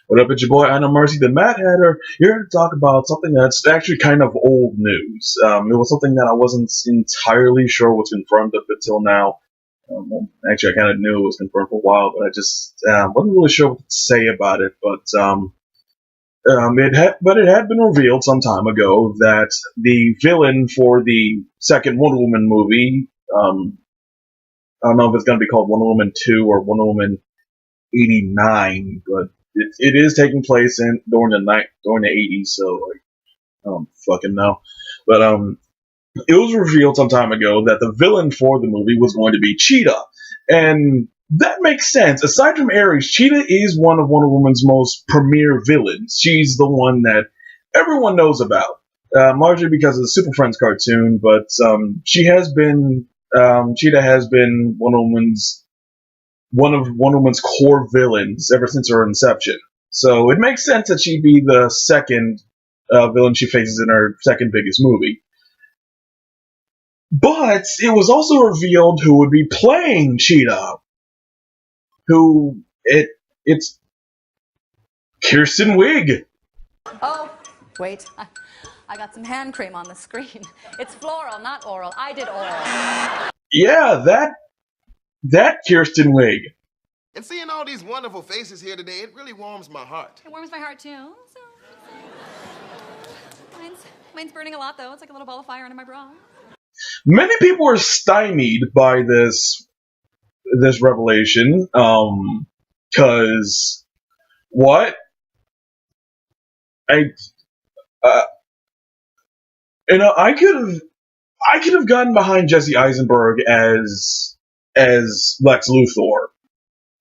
What up, it's your boy, I Know Mercy, the Mad Hatter, here to talk about something that's actually kind of old news. It was something that I wasn't entirely sure was confirmed up until now. Actually, I kind of knew it was confirmed for a while, but I just wasn't really sure what to say about it. It had been revealed some time ago that the villain for the second Wonder Woman movie, I don't know if it's going to be called Wonder Woman 2 or Wonder Woman 89, but it is taking place during the 80s, so like I don't fucking know. But it was revealed some time ago that the villain for the movie was going to be Cheetah, and that makes sense. Aside from Ares, Cheetah is one of Wonder Woman's most premier villains. She's the one that everyone knows about, largely because of the Super Friends cartoon. But Cheetah has been one of Wonder Woman's core villains ever since her inception. So it makes sense that she'd be the second villain she faces in her second biggest movie. But it was also revealed who would be playing Cheetah. It's Kristen Wiig. Oh, wait. I got some hand cream on the screen. It's floral, not oral. I did oral. Yeah, that Kristen Wiig. And seeing all these wonderful faces here today, it really warms my heart. It warms my heart too. So. Mine's burning a lot though. It's like a little ball of fire under my bra. Many people were stymied by this revelation, cause what? I could have gotten behind Jesse Eisenberg as Lex Luthor.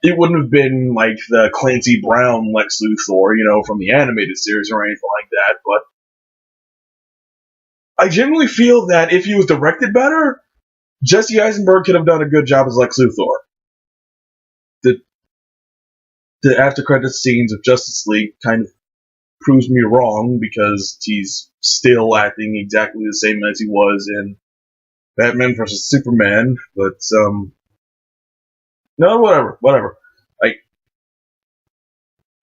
It wouldn't have been like the Clancy Brown Lex Luthor, from the animated series or anything like that, but I genuinely feel that if he was directed better, Jesse Eisenberg could have done a good job as Lex Luthor. The after credits scenes of Justice League kind of proves me wrong because he's still acting exactly the same as he was in Batman vs Superman, but no, whatever.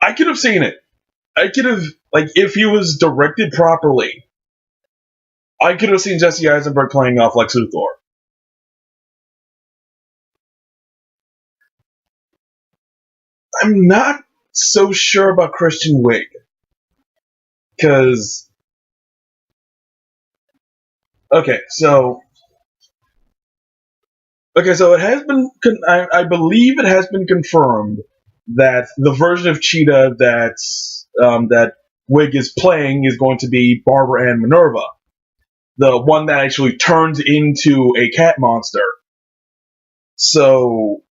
I could have seen it. I could have, if he was directed properly, I could have seen Jesse Eisenberg playing off Lex Luthor. I'm not so sure about Kristen Wiig, because so it has been. I believe it has been confirmed that the version of Cheetah that Wiig is playing is going to be Barbara Ann Minerva, the one that actually turns into a cat monster. So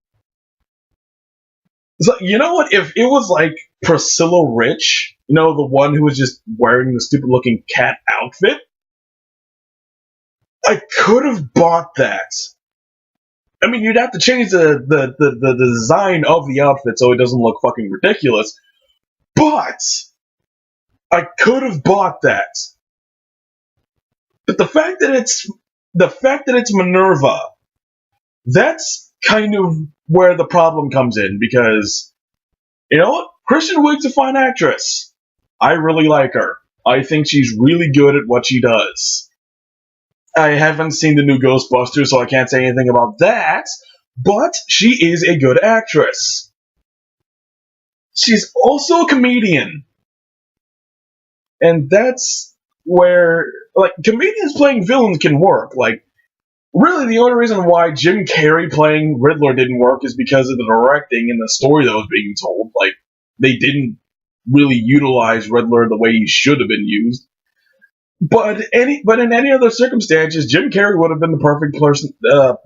you know what? If it was like Priscilla Rich, the one who was just wearing the stupid-looking cat outfit, I could have bought that. I mean, you'd have to change the design of the outfit so it doesn't look fucking ridiculous, but I could have bought that. But the fact that it's Minerva, that's kind of where the problem comes in, because you know what? Kristen Wiig's a fine actress. I really like her. I think she's really good at what she does. I haven't seen the new Ghostbusters, so I can't say anything about that, but she is a good actress. She's also a comedian. And that's where, comedians playing villains can work. Really, the only reason why Jim Carrey playing Riddler didn't work is because of the directing and the story that was being told. They didn't really utilize Riddler the way he should have been used. But in any other circumstances, Jim Carrey would have been the perfect person. To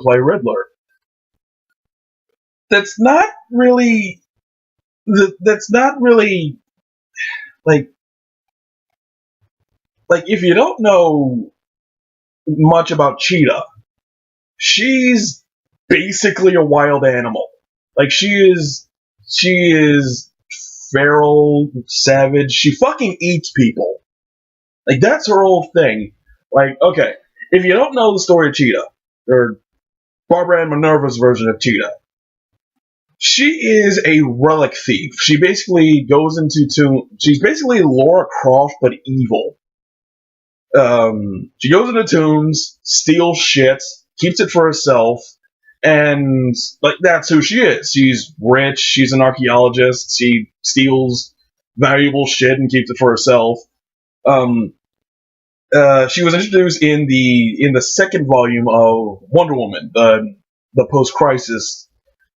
play Riddler. That's not really if you don't know much about Cheetah, she's basically a wild animal. She is feral, savage. She fucking eats people. That's her whole thing. If you don't know the story of Cheetah, or Barbara Ann Minerva's version of Cheetah, She is a relic thief. She basically goes into she's basically Laura Croft but evil. She goes into tombs, steals shit, keeps it for herself, and like that's who she is. She's rich. She's an archaeologist. She steals valuable shit and keeps it for herself. She was introduced in the second volume of Wonder Woman, the post crisis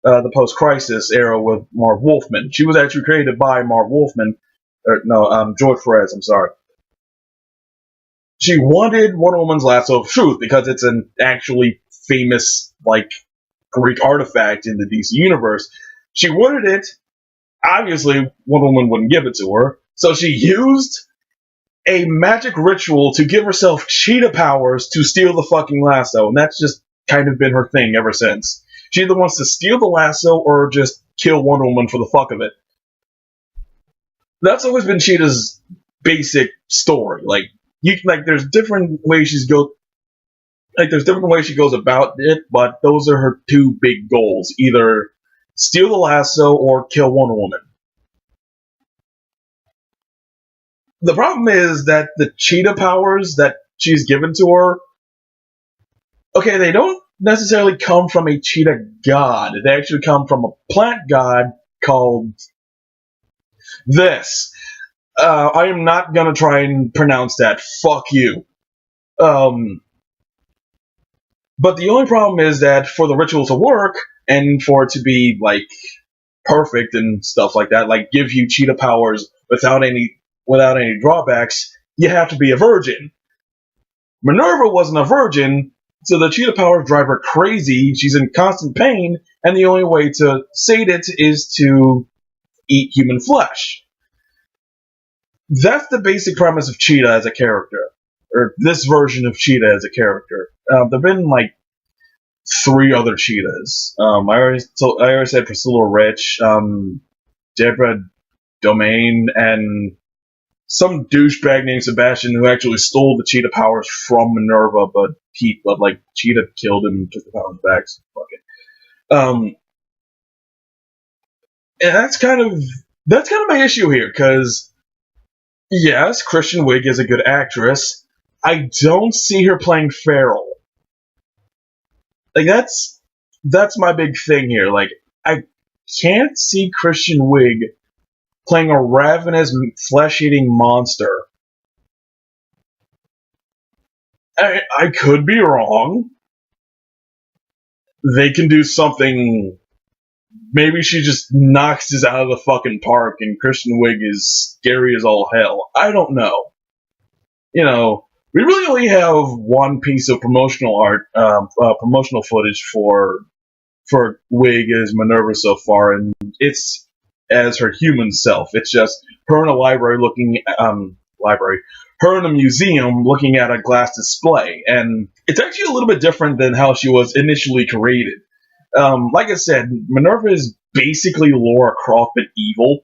era with Marv Wolfman. She was actually created by Marv Wolfman, George Perez. I'm sorry. She wanted Wonder Woman's lasso of truth because it's an actually famous Greek artifact in the DC universe. She wanted it. Obviously, Wonder Woman wouldn't give it to her, so she used a magic ritual to give herself cheetah powers to steal the fucking lasso, and that's just kind of been her thing ever since. She either wants to steal the lasso or just kill Wonder Woman for the fuck of it. That's always been Cheetah's basic story. There's different ways there's different ways she goes about it, but those are her two big goals: either steal the lasso or kill Wonder Woman. The problem is that the cheetah powers that she's given to her, okay, they don't necessarily come from a cheetah god. They actually come from a plant god called this. I am not gonna try and pronounce that. Fuck you. But the only problem is that for the ritual to work, and for it to be, perfect and stuff like that, give you cheetah powers without any drawbacks, you have to be a virgin. Minerva wasn't a virgin, so the cheetah powers drive her crazy. She's in constant pain, and the only way to sate it is to eat human flesh. That's the basic premise of Cheetah as a character, or this version of Cheetah as a character. There've been 3 other Cheetahs. I already said Priscilla Rich, Deborah Domain, and some douchebag named Sebastian who actually stole the cheetah powers from Minerva, but Cheetah killed him and took the powers back. So fuck it. And that's kind of my issue here, because yes, Kristen Wiig is a good actress. I don't see her playing feral. That's my big thing here. I can't see Kristen Wiig playing a ravenous, flesh-eating monster. I could be wrong. They can do something. Maybe she just knocks this out of the fucking park and Kristen Wiig is scary as all hell. I don't know. We really only have one piece of promotional footage for Wiig as Minerva so far, and it's as her human self. It's just her in a her in a museum looking at a glass display, and it's actually a little bit different than how she was initially created. Like I said, Minerva is basically Laura Croft but evil,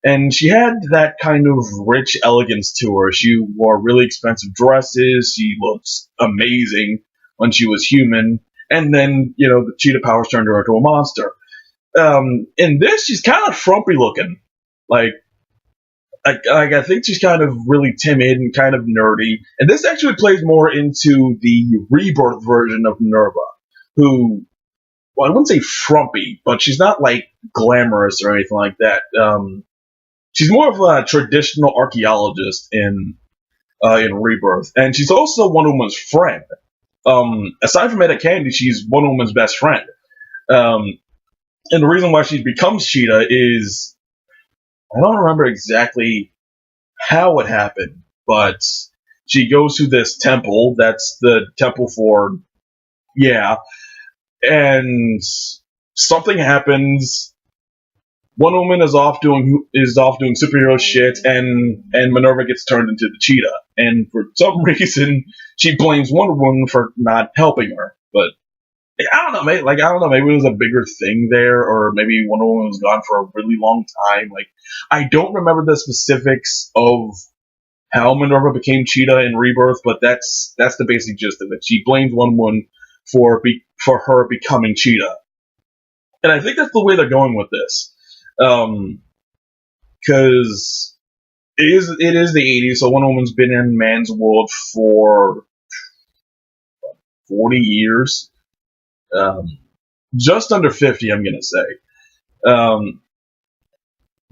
and she had that kind of rich elegance to her. She wore really expensive dresses, she looks amazing when she was human, and then, the cheetah powers turned her into a monster. In this, she's kind of frumpy looking. I think she's kind of really timid and kind of nerdy. And this actually plays more into the rebirth version of Minerva, who, well, I wouldn't say frumpy, but she's not glamorous or anything like that. She's more of a traditional archaeologist in Rebirth, and she's also Wonder Woman's friend. Aside from Etta Candy, she's Wonder Woman's best friend. And the reason why she becomes Cheetah is, I don't remember exactly how it happened, but she goes to this temple. That's the temple for, and something happens. Wonder Woman is off doing superhero shit, and Minerva gets turned into the Cheetah. And for some reason, she blames Wonder Woman for not helping her. But I don't know, maybe it was a bigger thing there, or maybe Wonder Woman was gone for a really long time. I don't remember the specifics of how Minerva became Cheetah in Rebirth, but that's the basic gist of it. She blames Wonder Woman for her becoming Cheetah. And I think that's the way they're going with this. Because it is the 80s, so Wonder Woman's been in man's world for 40 years. Just under 50, I'm going to say. Or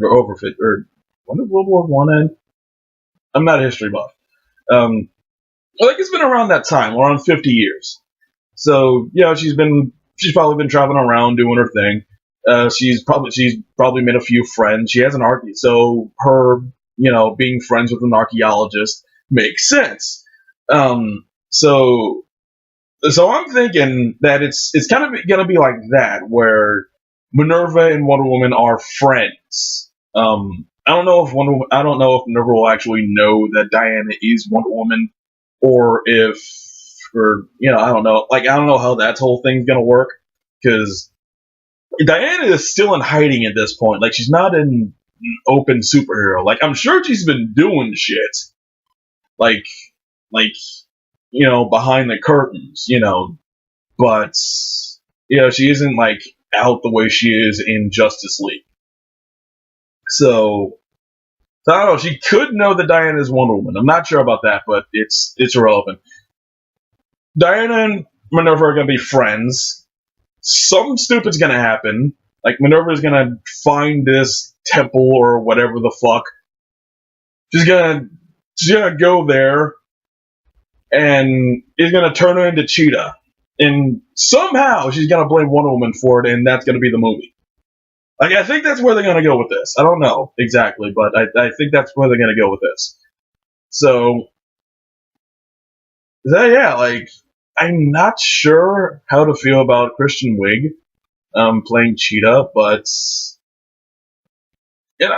over 50. Or when did World War One end? I'm not a history buff. I think it's been around that time, around 50 years. So, she's probably been traveling around doing her thing. She's probably made a few friends. She has an so her, being friends with an archaeologist makes sense. So I'm thinking that it's kind of gonna be like that, where Minerva and Wonder Woman are friends. I don't know if Minerva will actually know that Diana is Wonder Woman, or I don't know. Like, I don't know how that whole thing's gonna work, because Diana is still in hiding at this point. Like, she's not an open superhero. Like, I'm sure she's been doing shit, like behind the curtains, but she isn't like out the way she is in Justice League. So I don't know. She could know that Diana is Wonder Woman. I'm not sure about that, but it's irrelevant. Diana and Minerva are gonna be friends. Something stupid's gonna happen. Like, Minerva's gonna find this temple or whatever the fuck. She's gonna go there, and is gonna turn her into Cheetah. And somehow she's gonna blame Wonder Woman for it, and that's gonna be the movie. Like, I think that's where they're gonna go with this. I don't know exactly, but I think that's where they're gonna go with this. So, like, I'm not sure how to feel about Kristen Wiig playing Cheetah, but I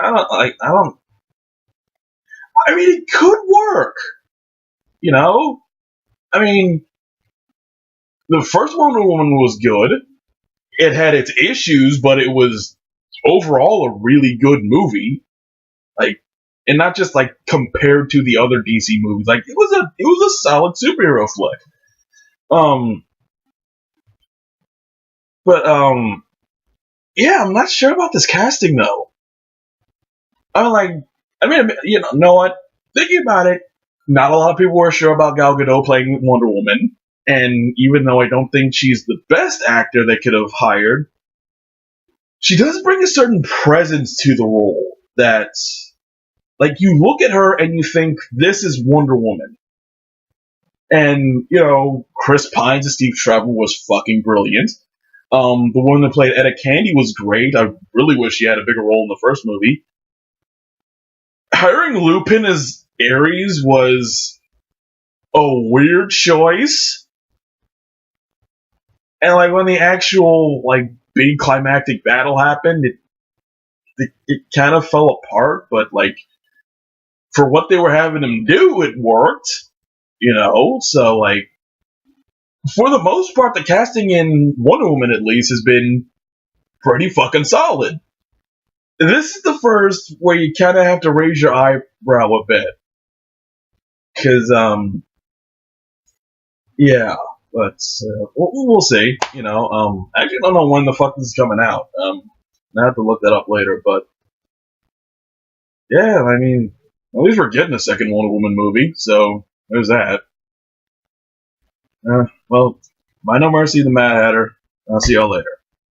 mean, it could work. I mean, the first Wonder Woman was good. It had its issues, but it was overall a really good movie. Like, and not just like compared to the other DC movies. Like, it was a solid superhero flick. Yeah, I'm not sure about this casting though. Know what? Thinking about it, not a lot of people were sure about Gal Gadot playing Wonder Woman. And even though I don't think she's the best actor they could have hired, she does bring a certain presence to the role that, like, you look at her and you think, this is Wonder Woman. And, Chris Pines as Steve Trevor was fucking brilliant. The woman that played Etta Candy was great. I really wish she had a bigger role in the first movie. Hiring Lupin as Ares was a weird choice. And, like, when the actual, like, big climactic battle happened, it kind of fell apart, but, like, for what they were having him do, it worked. So, like, for the most part, the casting in Wonder Woman, at least, has been pretty fucking solid. This is the first where you kind of have to raise your eyebrow a bit. Because, yeah, but we'll see. I actually don't know when the fuck this is coming out. I have to look that up later, but yeah, I mean, at least we're getting a second Wonder Woman movie, so there's that. Well, by no mercy, the Mad Hatter. I'll see y'all later.